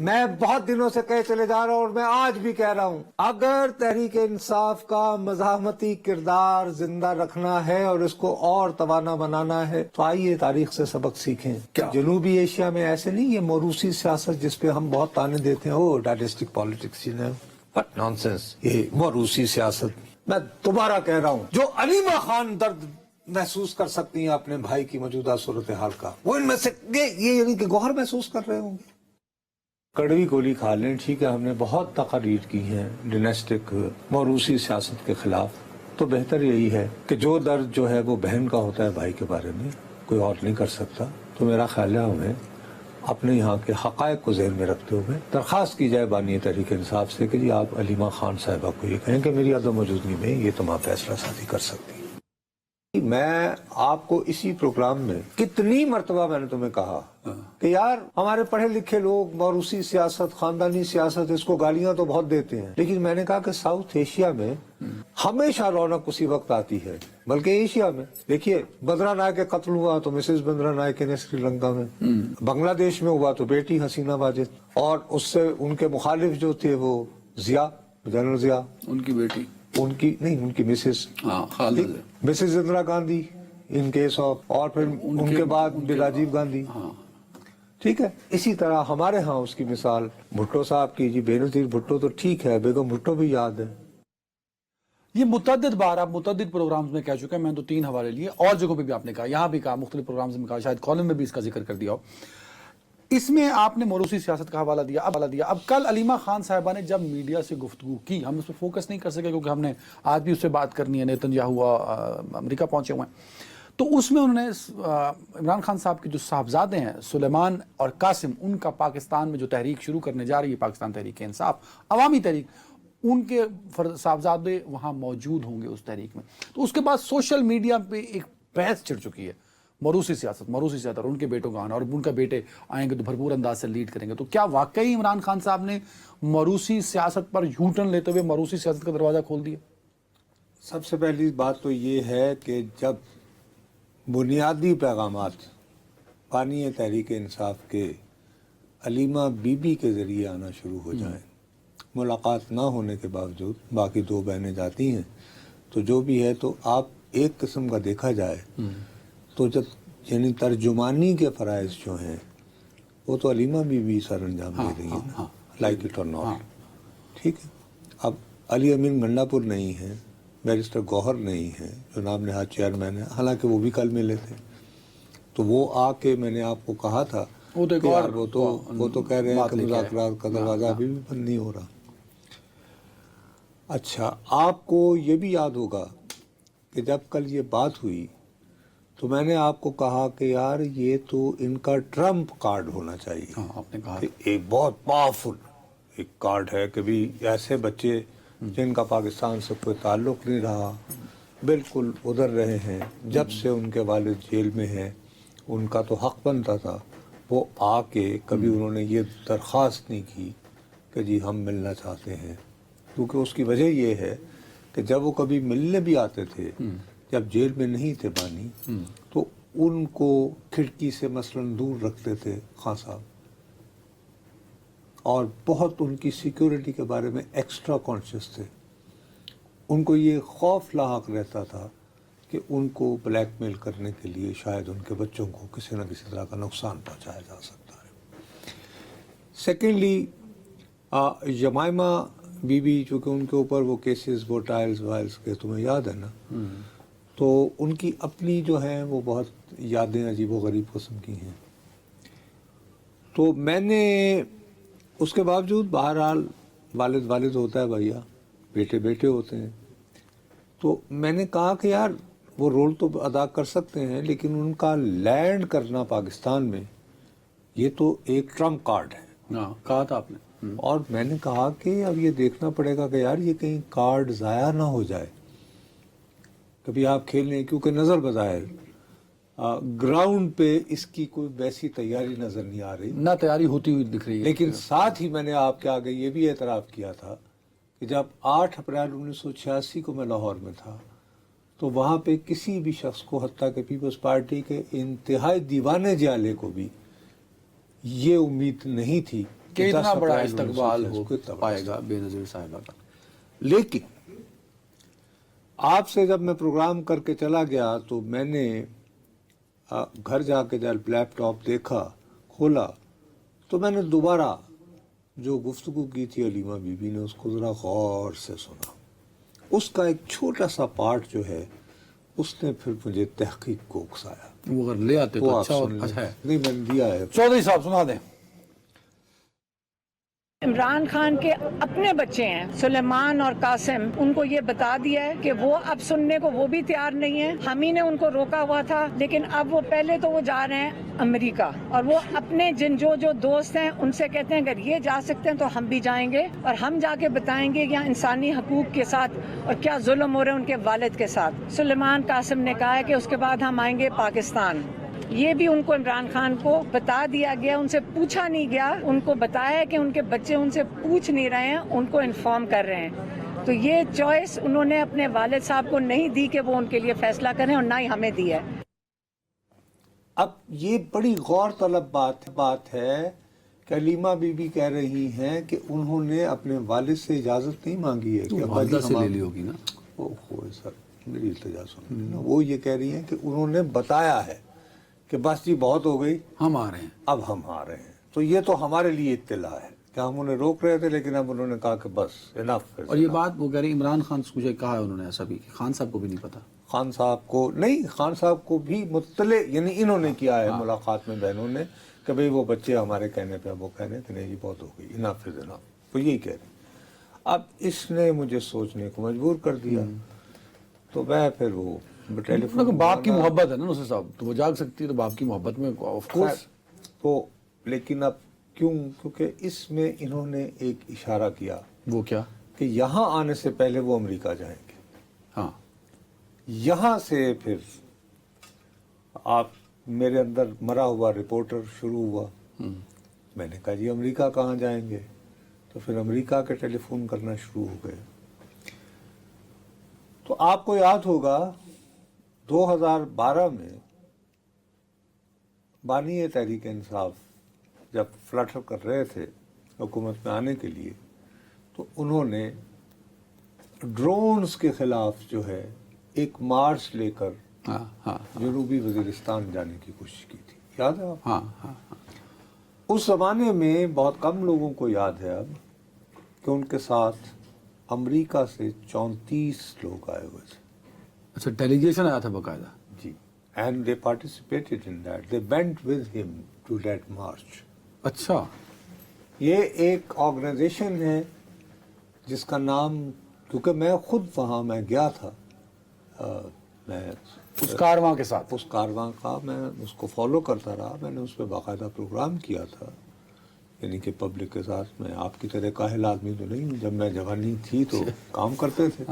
میں بہت دنوں سے کہے چلے جا رہا ہوں اور میں آج بھی کہہ رہا ہوں، اگر تحریک انصاف کا مزاحمتی کردار زندہ رکھنا ہے اور اس کو اور توانا بنانا ہے تو آئیے تاریخ سے سبق سیکھیں. جنوبی ایشیا میں ایسے نہیں، یہ موروثی سیاست جس پہ ہم بہت تانے دیتے ہیں، وہ ڈائنسٹک پالیٹکس، بٹ نان سینس، یہ موروثی سیاست. میں دوبارہ کہہ رہا ہوں، جو علیمہ خان درد محسوس کر سکتی ہیں اپنے بھائی کی موجودہ صورتحال کا، وہ ان میں سے یہ یعنی کہ گوہر محسوس کر رہے ہوں گے. کڑوی گولی کھا لیں، ٹھیک ہے، ہم نے بہت تقاریر کی ہیں ڈینسٹک موروثی سیاست کے خلاف، تو بہتر یہی ہے کہ جو درد جو ہے وہ بہن کا ہوتا ہے بھائی کے بارے میں، کوئی اور نہیں کر سکتا. تو میرا خیال ہے ہمیں اپنے یہاں کے حقائق کو ذہن میں رکھتے ہوئے درخواست کی جائے بانی تحریک انصاف سے کہ جی آپ علیمہ خان صاحبہ کو یہ کہیں کہ میری عدم موجودگی میں یہ تمام فیصلہ سازی کر سکتی ہیں. میں آپ کو اسی پروگرام میں کتنی مرتبہ میں نے تمہیں کہا کہ یار ہمارے پڑھے لکھے لوگ موروثی سیاست، خاندانی سیاست، اس کو گالیاں تو بہت دیتے ہیں، لیکن میں نے کہا کہ ساؤتھ ایشیا میں ہمیشہ رونق اسی وقت آتی ہے، بلکہ ایشیا میں دیکھیے، بندرا نائک کے قتل ہوا تو مسز بندرا نائک نے سری لنکا میں، بنگلہ دیش میں ہوا تو بیٹی حسینہ واجد، اور اس سے ان کے مخالف جو تھے وہ ضیاء، جنرل ضیاء، ان کی بیٹی، ان کی Mrs Khalid, Mrs Indira Gandhi in case of, اور پھر ان کے بعد راجیو گاندھی. ٹھیک ہے، اسی طرح ہمارے ہاں اس کی مثال بھٹو صاحب کی، جی بے نظیر بھٹو تو ٹھیک ہے، بیگم بھٹو بھی یاد ہے. یہ متعدد بار آپ متعدد پروگرامز میں کہہ چکے ہیں، میں تو 3 حوالے لیے، اور جگہوں پہ بھی آپ نے کہا، یہاں بھی کہا، مختلف پروگرامز میں کہا، شاید کالم میں بھی اس کا ذکر کر دیا ہو. اس میں آپ نے موروثی سیاست کا حوالہ دیا. اب کل علیمہ خان صاحبہ نے جب میڈیا سے گفتگو کی، ہم اس پہ فوکس نہیں کر سکے کیونکہ ہم نے آج بھی اس سے بات کرنی ہے، نیتن یاہو امریکہ پہنچے ہوئے ہیں، تو اس میں انہوں نے عمران خان صاحب کے جو صاحبزادے ہیں سلیمان اور قاسم، ان کا پاکستان میں جو تحریک شروع کرنے جا رہی ہے پاکستان تحریک انصاف، عوامی تحریک، ان کے صاحبزادے وہاں موجود ہوں گے اس تحریک میں. تو اس کے بعد سوشل میڈیا پہ ایک بحث چھڑ چکی ہے، موروثی سیاست اور ان کے بیٹوں کا آنا، اور ان کا بیٹے آئیں گے تو بھرپور انداز سے لیڈ کریں گے. تو کیا واقعی عمران خان صاحب نے موروثی سیاست پر یو ٹرن لیتے ہوئے موروثی سیاست کا دروازہ کھول دیا؟ سب سے پہلی بات تو یہ ہے کہ جب بنیادی پیغامات بانی تحریک انصاف کے علیمہ بی بی کے ذریعے آنا شروع ہو جائیں، ملاقات نہ ہونے کے باوجود باقی 2 بہنیں جاتی ہیں، تو جو بھی ہے تو آپ ایک قسم کا دیکھا جائے تو جب یعنی ترجمانی کے فرائض جو ہیں وہ تو علیمہ بی بی سر انجام دے رہی ہیں، لائک اٹ اور ناٹ. ٹھیک ہے، اب علی امین گنڈا پور نہیں ہے، بیرسٹر گوہر نہیں ہے جو نام نہاد چیئرمین ہے، حالانکہ وہ بھی کل ملے تھے، تو وہ آ کے میں نے آپ کو کہا تھا کہ یار وہ تو کہہ رہے ہیں کہ مذاکرات کا دروازہ ابھی بھی بند نہیں ہو رہا. اچھا، آپ کو یہ بھی یاد ہوگا کہ جب کل یہ بات ہوئی تو میں نے آپ کو کہا کہ یار یہ تو ان کا ٹرمپ کارڈ ہونا چاہیے. آپ نے کہا کہ ایک بہت پاورفل ایک کارڈ ہے کہ بھی ایسے بچے جن کا پاکستان سے کوئی تعلق نہیں رہا، بالکل ادھر رہے ہیں، جب سے ان کے والد جیل میں ہیں، ان کا تو حق بنتا تھا وہ آ کے کبھی انہوں نے یہ درخواست نہیں کی کہ جی ہم ملنا چاہتے ہیں. کیونکہ اس کی وجہ یہ ہے کہ جب وہ کبھی ملنے بھی آتے تھے، جب جیل میں نہیں تھے بانی، تو ان کو کھڑکی سے مثلاً دور رکھتے تھے خان صاحب، اور بہت ان کی سیکیورٹی کے بارے میں ایکسٹرا کانشیس تھے. ان کو یہ خوف لاحق رہتا تھا کہ ان کو بلیک میل کرنے کے لیے شاید ان کے بچوں کو کسی نہ کسی طرح کا نقصان پہنچایا جا سکتا ہے. سیکنڈلی، جمائمہ بی بی، چونکہ ان کے اوپر وہ کیسز، وہ ٹرائلز وائلز کے تمہیں یاد ہے نا، تو ان کی اپنی جو ہیں وہ بہت یادیں عجیب و غریب قسم کی ہیں. تو میں نے اس کے باوجود، بہرحال والد ہوتا ہے بھیا، بیٹے ہوتے ہیں، تو میں نے کہا کہ یار وہ رول تو ادا کر سکتے ہیں، لیکن ان کا لینڈ کرنا پاکستان میں یہ تو ایک ٹرمپ کارڈ ہے. کہا تھا آپ نے. اور میں نے کہا کہ اب یہ دیکھنا پڑے گا کہ یار یہ کہیں کارڈ ضائع نہ ہو جائے، کبھی آپ کھیلیں، کیونکہ نظر بظاہر گراؤنڈ پہ اس کی کوئی ویسی تیاری نظر نہیں آ رہی، نہ تیاری ہوتی ہوئی دکھ رہی ہے. لیکن ساتھ ہی میں نے آپ کے آگے یہ بھی اعتراف کیا تھا کہ جب 8 اپریل 1986 کو میں لاہور میں تھا تو وہاں پہ کسی بھی شخص کو، حتیٰ کہ پیپلز پارٹی کے انتہائی دیوانے جیالے کو بھی، یہ امید نہیں تھی کہ اتنا دس بڑا اپریل استقبال 1940 ہو کو اتنا بڑا پائے گا بے نظیر صاحبہ کا. لیکن آپ سے جب میں پروگرام کر کے چلا گیا تو میں نے گھر جا کے جب لیپ ٹاپ دیکھا کھولا تو میں نے دوبارہ جو گفتگو کی تھی علیمہ بی بی نے اس کو ذرا غور سے سنا. اس کا ایک چھوٹا سا پارٹ جو ہے اس نے پھر مجھے تحقیق کو اکسایا. وہ اگر لے آتے وہ تو آپ اچھا سن لیں. اچھا ہے. نہیں میں نے دیا ہے. چودھری صاحب سنا دیں. عمران خان کے اپنے بچے ہیں سلیمان اور قاسم، ان کو یہ بتا دیا ہے کہ وہ اب سننے کو وہ بھی تیار نہیں ہے. ہم ہی نے ان کو روکا ہوا تھا، لیکن اب وہ پہلے تو وہ جا رہے ہیں امریکہ، اور وہ اپنے جو دوست ہیں ان سے کہتے ہیں اگر یہ جا سکتے ہیں تو ہم بھی جائیں گے، اور ہم جا کے بتائیں گے یہاں انسانی حقوق کے ساتھ اور کیا ظلم ہو رہے ہیں ان کے والد کے ساتھ. سلیمان قاسم نے کہا ہے کہ اس کے بعد ہم آئیں گے پاکستان. یہ بھی ان کو عمران خان کو بتا دیا گیا، ان سے پوچھا نہیں گیا. ان کو بتایا کہ ان کے بچے ان سے پوچھ نہیں رہے ہیں، ان کو انفارم کر رہے ہیں. تو یہ چوائس انہوں نے اپنے والد صاحب کو نہیں دی کہ وہ ان کے لیے فیصلہ کریں، اور نہ ہی ہمیں دی ہے. اب یہ بڑی غور طلب بات ہے کہ علیمہ بی بی کہہ رہی ہیں کہ انہوں نے اپنے والد سے اجازت نہیں مانگی ہے کہ والدہ سے لے لی ہوگی نا. سر میری التجا سن. وہ یہ کہہ رہی ہیں کہ انہوں نے بتایا ہے کہ بس جی بہت ہو گئی، ہم آ رہے ہیں. اب ہم آ رہے ہیں. تو یہ تو ہمارے لیے اطلاع ہے کہ ہم انہیں روک رہے تھے، لیکن اب انہوں نے کہا کہ بس انف. اور یہ بات وہ کہہ رہی عمران خان سے مجھے کہا ہے انہوں نے ایسا بھی کہ خان صاحب کو بھی نہیں پتا. خان صاحب کو نہیں، خان صاحب کو بھی مطلع یعنی انہوں نے کیا ہے ملاقات میں بہنوں نے کہ بھئی وہ بچے ہمارے کہنے پہ وہ کہنے کہ نہیں جی بہت ہو گئی، انف از انف. وہ یہی کہہ رہے. اب اس نے مجھے سوچنے کو مجبور کر دیا. تو میں پھر وہ ٹیلی فون باپ کی محبت ہے نا نصیر صاحب، تو وہ جاگ سکتی ہے تو باپ کی محبت میں آف کورس. تو لیکن اب کیونکہ اس میں انہوں نے ایک اشارہ کیا وہ کیا کہ یہاں آنے سے پہلے وہ امریکہ جائیں گے. ہاں یہاں سے پھر آپ میرے اندر مرا ہوا رپورٹر شروع ہوا. میں نے کہا جی امریکہ کہاں جائیں گے؟ تو پھر امریکہ کے ٹیلی فون کرنا شروع ہو گئے. تو آپ کو یاد ہوگا 2012 میں بانی تحریک انصاف جب فلٹر کر رہے تھے حکومت میں آنے کے لیے، تو انہوں نے ڈرونز کے خلاف جو ہے ایک مارچ لے کر جنوبی وزیرستان جانے کی کوشش کی تھی. یاد ہے آپ؟ ہاں. اس زمانے میں بہت کم لوگوں کو یاد ہے اب کہ ان کے ساتھ امریکہ سے 34 لوگ آئے ہوئے تھے. اچھا ڈیلیگیشن آیا تھا باقاعدہ. جی. And they participated in that, they went with ہم ٹو دیٹ مارچ. اچھا. یہ ایک آرگنائزیشن ہے جس کا نام، کیونکہ میں خود وہاں میں گیا تھا، میں اس کارواں کے ساتھ، اس کارواں کا میں اس کو فالو کرتا رہا. میں نے اس پہ باقاعدہ پروگرام کیا تھا، یعنی کہ پبلک کے ساتھ. میں آپ کی طرح کاہل آدمی تو نہیں ہوں، جب میں جوانی تھی تو کام کرتے تھے.